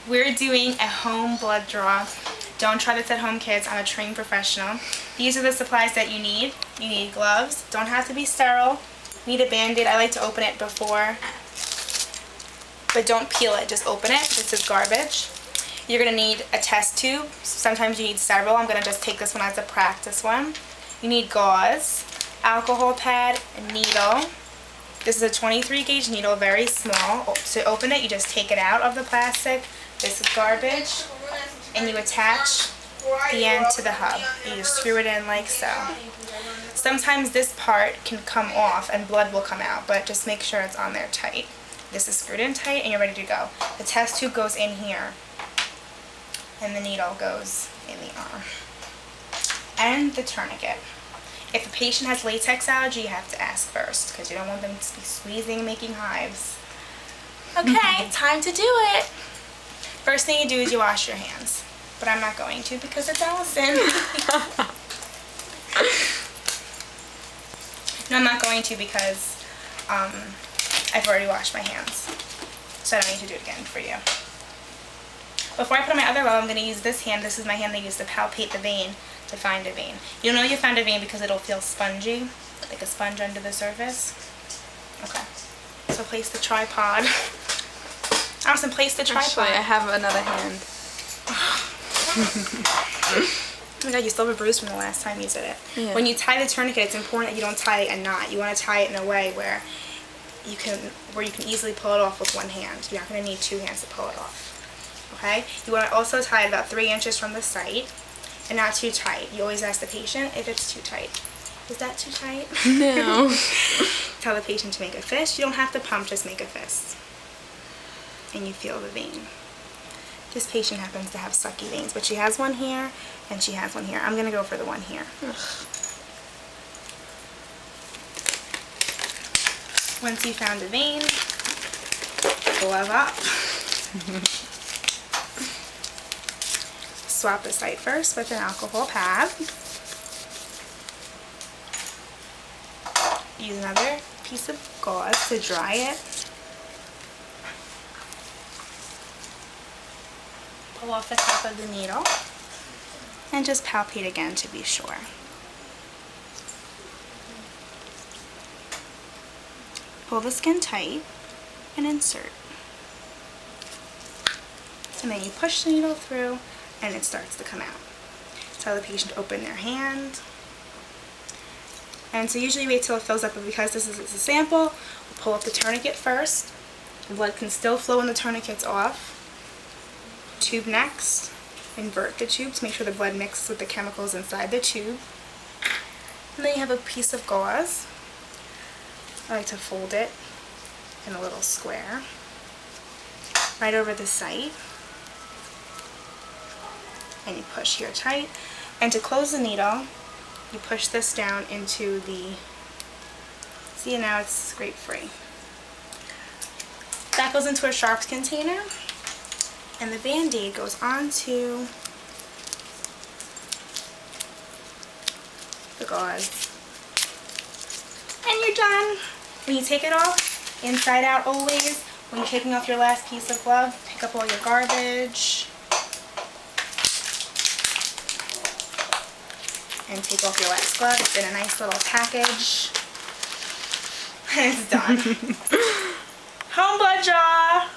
We're doing a home blood draw. Don't try this at home, kids. I'm a trained professional. These are the supplies that you need. You need gloves. Don't have to be sterile. You need a Band-Aid. I like to open it before, but don't peel it. Just open it. This is garbage. You're going to need a test tube. Sometimes you need several. I'm going to just take this one as a practice one. You need gauze, alcohol pad, a needle. This is a 23 gauge needle, very small. To open it, you just take it out of the plastic. This is garbage. And you attach the end to the hub. You just screw it in like so. Sometimes this part can come off and blood will come out, but just make sure it's on there tight. This is screwed in tight and you're ready to go. The test tube goes in here and the needle goes in the arm. And the tourniquet. If a patient has latex allergy, you have to ask first because you don't want them to be squeezing and making hives. Okay, time to do it. First thing you do is you wash your hands. But I'm not going to because it's Allison. No, I'm not going to because I've already washed my hands. So I don't need to do it again for you. Before I put on my other glove, I'm going to use this hand. This is my hand I use to palpate the vein, to find a vein. You'll know you found a vein because it'll feel spongy, like a sponge under the surface. Okay. So place the tripod. Allison, place the tripod. Actually, I have another hand. Oh my god, you still have a bruise from the last time you did it. Yeah. When you tie the tourniquet, it's important that you don't tie a knot. You want to tie it in a way where you can easily pull it off with one hand. You're not going to need two hands to pull it off. Okay? You want to also tie it about 3 inches from the site and not too tight. You always ask the patient if it's too tight. Is that too tight? No. Tell the patient to make a fist. You don't have to pump, just make a fist. And you feel the vein. This patient happens to have sucky veins, but she has one here and she has one here. I'm going to go for the one here. Once you found a vein, glove up. Swap the site first with an alcohol pad. Use another piece of gauze to dry it. Pull off the top of the needle and just palpate again to be sure. Pull the skin tight and insert. And then you push the needle through and it starts to come out. Tell the patient to open their hand. And so usually wait till it fills up, but because this is a sample, we'll pull up the tourniquet first. The blood can still flow when the tourniquet's off. Tube next. Invert the tube to make sure the blood mixes with the chemicals inside the tube. And then you have a piece of gauze. I like to fold it in a little square right over the site. And you push here tight. And to close the needle, you push this down into the, see, now it's scrape free. That goes into a sharps container. And the Band-Aid goes onto the gauze. And you're done. When you take it off, inside out always, when you're taking off your last piece of glove, pick up all your garbage. And take off your last glove. It's in a nice little package. And it's done. Home blood draw!